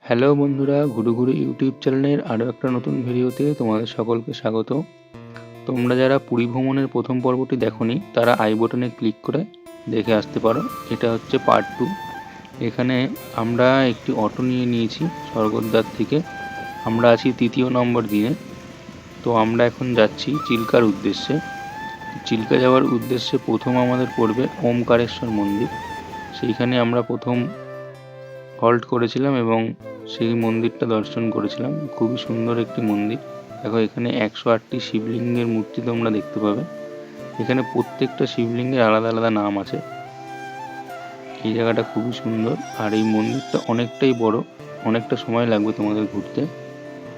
Hello বন্ধুরা, ঘুরু ঘুরু ইউটিউব চ্যানেলের আরও একটা নতুন ভিডিওতে তোমাদের সকলকে স্বাগত। তোমরা যারা পুরী ভ্রমণের প্রথম পর্বটি দেখোনি তারা আই বটনে ক্লিক করে দেখে আসতে পারো। এটা হচ্ছে পার্ট 2। এখানে আমরা একটি অটো নিয়ে নিয়েছি স্বর্গদ্বার থেকে। আমরা আছি 3য় নম্বর দিনে। তো আমরা এখন যাচ্ছি চিল্কার উদ্দেশ্যে। চিল্কা যাওয়ার উদ্দেশ্যে প্রথম আমাদের পড়বে ওমকারেশ্বর মন্দির। সেইখানে আমরা প্রথম হল্ট করেছিলাম এবং সেই মন্দিরটা দর্শন করেছিলাম। খুবই সুন্দর একটি মন্দির। দেখো, এখানে 108টি শিবলিঙ্গের মূর্তি তোমরা দেখতে পাবে। এখানে প্রত্যেকটা শিবলিঙ্গের আলাদা আলাদা নাম আছে। এই জায়গাটা খুবই সুন্দর, আর এই মন্দিরটা অনেকটাই বড়। অনেকটা সময় লাগবে তোমাদের ঘুরতে,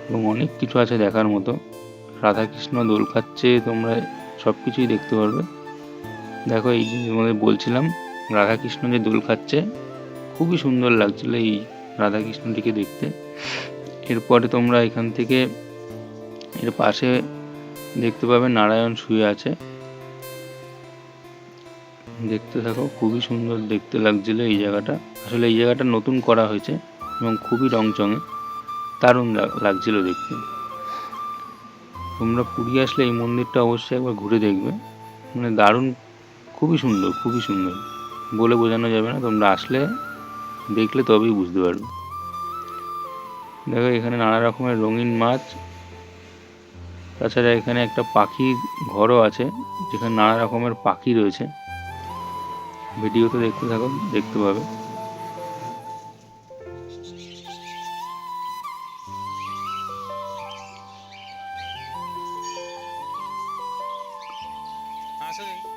এবং অনেক কিছু আছে দেখার মতো। রাধাকৃষ্ণ দোল খাচ্ছে, তোমরা সব কিছুই দেখতে পারবে। দেখো, এই যে তোমাদের বলছিলাম, রাধাকৃষ্ণ যে দোল খাচ্ছে, খুবই সুন্দর লাগছিল এই রাধাকৃষ্ণটিকে দেখতে। এরপরে তোমরা এখান থেকে এর পাশে দেখতে পাবে নারায়ণ শুয়ে আছে। দেখতে থাকো, খুবই সুন্দর দেখতে লাগছিল এই জায়গাটা। আসলে এই জায়গাটা নতুন করা হয়েছে এবং খুবই রংচঙে, দারুণ লাগছিল দেখতে। তোমরা পুরী আসলে এই মন্দিরটা অবশ্যই একবার ঘুরে দেখবে। মানে দারুণ, খুবই সুন্দর, খুবই সুন্দর, বলে বোঝানো যাবে না। তোমরা আসলে দেখলে তবেই বুঝতে পারবে। দেখো, এখানে নানা রকমের রঙিন মাছ। তাছাড়া এখানে একটা পাখির ঘরও আছে, যেখানে নানা রকমের পাখি রয়েছে। ভিডিওতে দেখতে থাকো, দেখতে পাবে।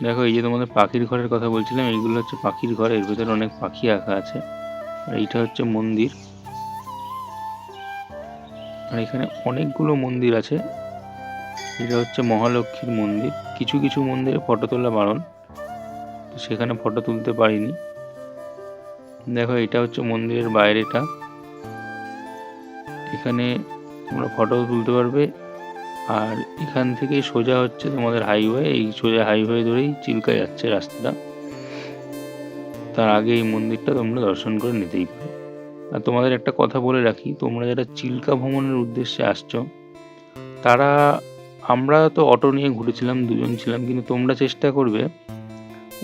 দেখো, এই যে তোমাদের পাখির ঘরের কথা বলছিলাম, এইগুলো হচ্ছে পাখির ঘর। এর ভেতরে অনেক পাখি আঁকা আছে। আর এইটা হচ্ছে মন্দির। আর এখানে অনেকগুলো মন্দির আছে। এটা হচ্ছে মহালক্ষ্মীর মন্দির। কিছু কিছু মন্দিরে ফটো তোলা বারণ, তো সেখানে ফটো তুলতে পারিনি। দেখো, এটা হচ্ছে মন্দিরের বাইরেটা। এখানে তোমরা ফটো তুলতে পারবে। আর এখান থেকে সোজা হচ্ছে তোমাদের হাইওয়ে। এই সোজা হাইওয়ে ধরেই চিল্কা যাচ্ছে রাস্তাটা। তার আগে এই মন্দিরটা তোমরা দর্শন করে নিতেই পারো। আর তোমাদের একটা কথা বলে রাখি, তোমরা যারা চিল্কা ভ্রমণের উদ্দেশ্যে আসছো তারা, আমরা তো অটো নিয়ে ঘুরেছিলাম, দুজন ছিলাম, কিন্তু তোমরা চেষ্টা করবে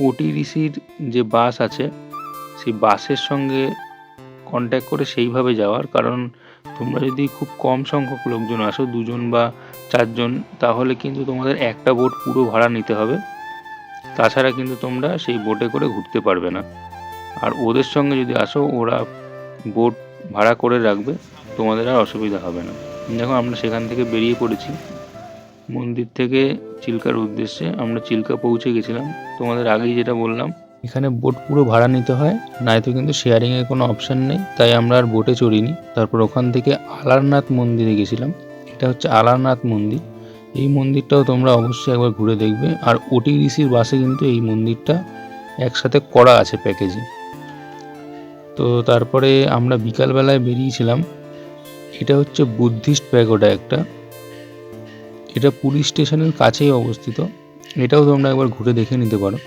ওটিডিসির যে বাস আছে সেই বাসের সঙ্গে কন্ট্যাক্ট করে সেইভাবে যাওয়ার। কারণ তোমরা যদি খুব কম সংখ্যক লোকজন আসো, 2জন বা 4জন, তাহলে কিন্তু তোমাদের একটা বোট পুরো ভাড়া নিতে হবে। তাছাড়া কিন্তু তোমরা সেই বোটে করে ঘুরতে পারবে না। আর ওদের সঙ্গে যদি আসো, ওরা বোট ভাড়া করে রাখবে, তোমাদের আর অসুবিধা হবে না। দেখো, আমরা সেখান থেকে বেরিয়ে পড়েছি মন্দির থেকে চিল্কার উদ্দেশ্যে। আমরা চিল্কা পৌঁছে গেছিলাম। তোমাদের আগেই যেটা বললাম, এখানে বোট পুরো ভাড়া নিতে হয়, নয়তো কিন্তু শেয়ারিংয়ের কোনো অপশান নেই। তাই আমরা আর বোটে চড়িনি। তারপর ওখান থেকে আলারনাথ মন্দিরে গেছিলাম। এটা হচ্ছে আলারনাথ মন্দির। এই মন্দিরটাও তোমরা অবশ্যই একবার ঘুরে দেখবে। আর ওটিডিসির বাসে কিন্তু এই মন্দিরটা একসাথে করা আছে প্যাকেজে। তো তারপরে আমরা বিকালবেলায় বেরিয়েছিলাম। এটা হচ্ছে বুদ্ধিস্ট প্যাগোডা একটা। এটা পুলিশ স্টেশনের কাছেই অবস্থিত। এটাও তোমরা একবার ঘুরে দেখে নিতে পারো।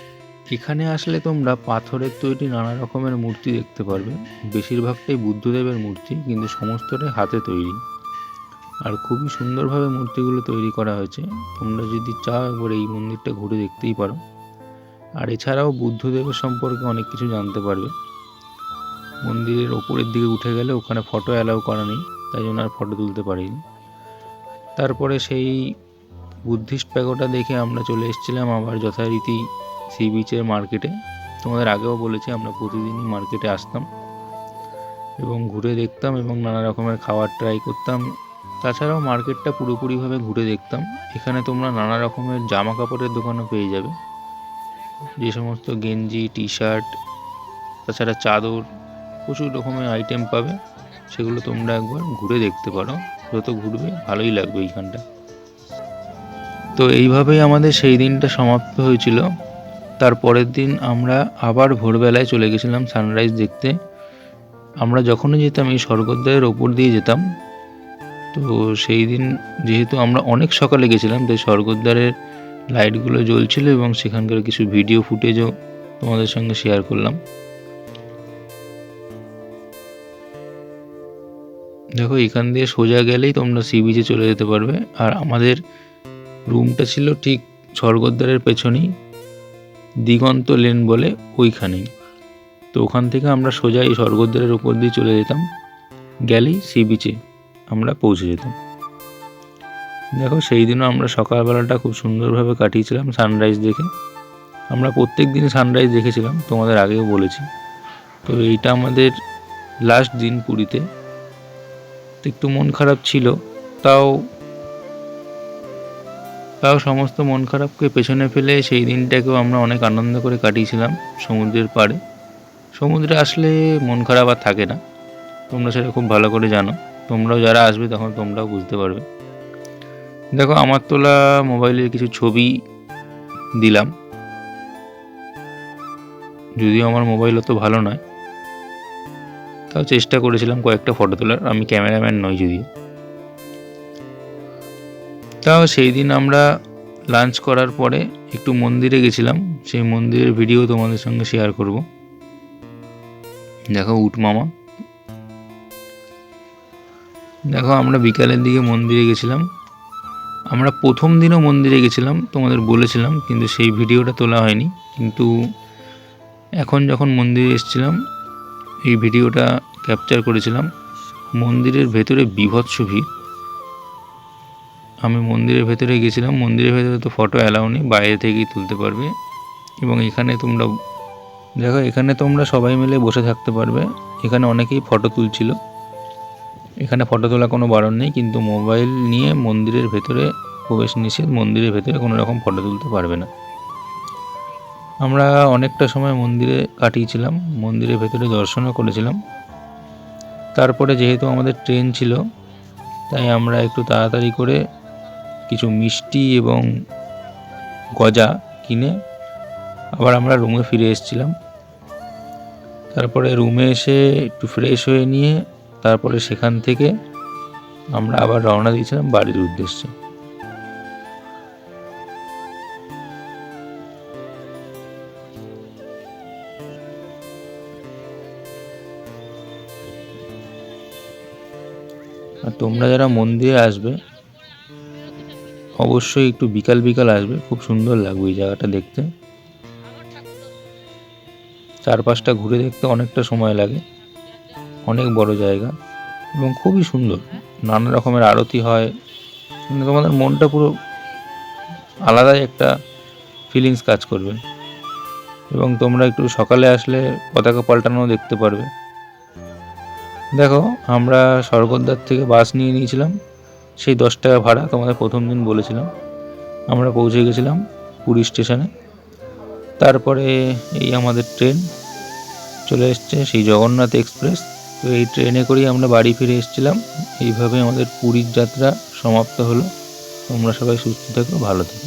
এখানে আসলে তোমরা পাথরের তৈরি নানা রকমের মূর্তি দেখতে পারবে। বেশিরভাগটাই বুদ্ধদেবের মূর্তি, কিন্তু সমস্তটাই হাতে তৈরি। আর খুবই সুন্দরভাবে মূর্তিগুলো তৈরি করা হয়েছে। তোমরা যদি চাও একবার এই মন্দিরটা ঘুরে দেখতেই পারো। আর এছাড়াও বুদ্ধদেবের সম্পর্কে অনেক কিছু জানতে পারবে। মন্দিরের ওপরের দিকে উঠে গেলে ওখানে ফটো অ্যালাউ করা নেই, তাই জন্য আর ফটো তুলতে পারিনি। তারপরে সেই বুদ্ধিস্ট প্যাগোডা দেখে আমরা চলে এসেছিলাম আবার যথারীতি সি বিচের মার্কেটে। তোমাদের আগেও বলেছি, আমরা প্রতিদিনই মার্কেটে আসতাম এবং ঘুরে দেখতাম এবং নানা রকমের খাবার ট্রাই করতাম। তাছাড়াও মার্কেটটা পুরোপুরিভাবে ঘুরে দেখতাম। এখানে তোমরা নানা রকমের জামা কাপড়ের দোকানও পেয়ে যাবে, যে সমস্ত গেঞ্জি, টি শার্ট, তাছাড়া চাদর, প্রচুর রকমের আইটেম পাবে। সেগুলো তোমরা একবার ঘুরে দেখতে পারো। যত ঘুরবে ভালোই লাগবে এইখানটা। তো এইভাবেই আমাদের সেই দিনটা সমাপ্ত হয়েছিল। তার পরের দিন আমরা আবার ভোরবেলায় চলে গেছিলাম সানরাইজ দেখতে। আমরা যখনই যেতাম এই স্বর্গদ্বারের ওপর দিয়ে যেতাম। তো সেই দিন যেহেতু আমরা অনেক সকালে গেছিলাম, তাই স্বর্গদ্বারের লাইটগুলো জ্বলছিল এবং সেখানকার কিছু ভিডিও ফুটেজও তোমাদের সঙ্গে শেয়ার করলাম। দেখো এখান দিয়ে সোজা গেলেই তোমরা সি বিচে চলে যেতে পারবে। আর আমাদের রুমটা ছিল ঠিক স্বর্গদ্বারের পেছনেই, দিগন্ত লেন বলে ওইখানেই। তো ওখান থেকে আমরা সোজা এই স্বর্গদ্বারের উপর দিয়ে চলে যেতাম, গেলেই সি বিচে আমরা পৌঁছে যেতাম। দেখো সেই দিনও আমরা সকালবেলাটা খুব সুন্দরভাবে কাটিয়েছিলাম সানরাইজ দেখে। আমরা প্রত্যেক দিন সানরাইজ দেখেছিলাম, তোমাদের আগেও বলেছি। তো এইটা আমাদের লাস্ট দিন পুরীতে। তো একটু মন খারাপ ছিল, তাও সমস্ত মন খারাপকে পেছনে ফেলে সেই দিনটাকেও আমরা অনেক আনন্দ করে কাটিয়েছিলাম সমুদ্রের পাড়ে। সমুদ্রে আসলে মন খারাপ আর থাকে না, তোমরা সেটা খুব ভালো করে জানো। তোমরাও যারা আসবে তখন তোমরাও বুঝতে পারবে। দেখো আমার তোলা মোবাইলের কিছু ছবি দিলাম, যদিও আমার মোবাইল অত ভালো নয়, তাও চেষ্টা করেছিলাম কয়েকটা ফটো তোলার। আমি ক্যামেরাম্যান নই যদিও। তাও সেই দিন আমরা লাঞ্চ করার পরে একটু মন্দিরে গেছিলাম, সেই মন্দিরের ভিডিও তোমাদের সঙ্গে শেয়ার করব। দেখো উট মামা। দেখো আমরা বিকালের দিকে মন্দিরে গেছিলাম। আমরা প্রথম দিনও মন্দিরে গেছিলাম, তোমাদের বলেছিলাম, কিন্তু সেই ভিডিওটা তোলা হয়নি। কিন্তু এখন যখন মন্দিরে এসেছিলাম এই ভিডিওটা ক্যাপচার করেছিলাম। মন্দিরের ভেতরে বীভৎস ভিড়। আমি মন্দিরের ভেতরে গেছিলাম, মন্দিরের ভেতরে তো ফটো অ্যালাউ নেই, বাইরে থেকেই তুলতে পারবে। এবং এখানে তোমরা দেখো, এখানে তোমরা সবাই মিলে বসে থাকতে পারবে। এখানে অনেকেই ফটো তুলছিল। এখানে ফটো তোলা কোনো বারণ নেই, কিন্তু মোবাইল নিয়ে মন্দিরের ভেতরে প্রবেশ নিষেধ। মন্দিরের ভেতরে কোনো রকম ফটো তুলতে পারবে না। আমরা অনেকটা সময় মন্দিরে কাটিয়েছিলাম, মন্দিরের ভেতরে দর্শনও করেছিলাম। তারপরে যেহেতু আমাদের ট্রেন ছিল, তাই আমরা একটু তাড়াতাড়ি করে কিছু মিষ্টি এবং গজা কিনে আবার আমরা রুমে ফিরে এসেছিলাম। তারপরে রুমে এসে একটু ফ্রেশ হয়ে নিয়ে তারপরে সেখান থেকে আমরা আবার রওনা দিয়েছিলাম বাড়ির উদ্দেশ্যে। আর তোমরা যারা মন্দিরে আসবে অবশ্যই একটু বিকাল বিকাল আসবে, খুব সুন্দর লাগবে এই জায়গাটা দেখতে। চারপাশটা ঘুরে দেখতে অনেকটা সময় লাগে, অনেক বড় জায়গা এবং খুবই সুন্দর। নানা রকমের আরতি হয়, মানে তোমাদের মনটা পুরো আলাদাই একটা ফিলিংস কাজ করবে। এবং তোমরা একটু সকালে আসলে পতাকা পাল্টানো দেখতে পারবে। দেখো আমরা স্বর্গদ্বার থেকে বাস নিয়ে নিয়েছিলাম, সেই 10 টাকা ভাড়া তোমাদের প্রথম দিন বলেছিলাম। আমরা পৌঁছে গেছিলাম পুরী স্টেশনে। তারপরে এই আমাদের ট্রেন চলে এসছে, সেই জগন্নাথ এক্সপ্রেস। তো এই ট্রেনে করেই আমরা বাড়ি ফিরে এসেছিলাম। এইভাবে আমাদের পুরীর যাত্রা সমাপ্ত হলো। তোমরা সবাই সুস্থ থেকো, ভালো থেকো।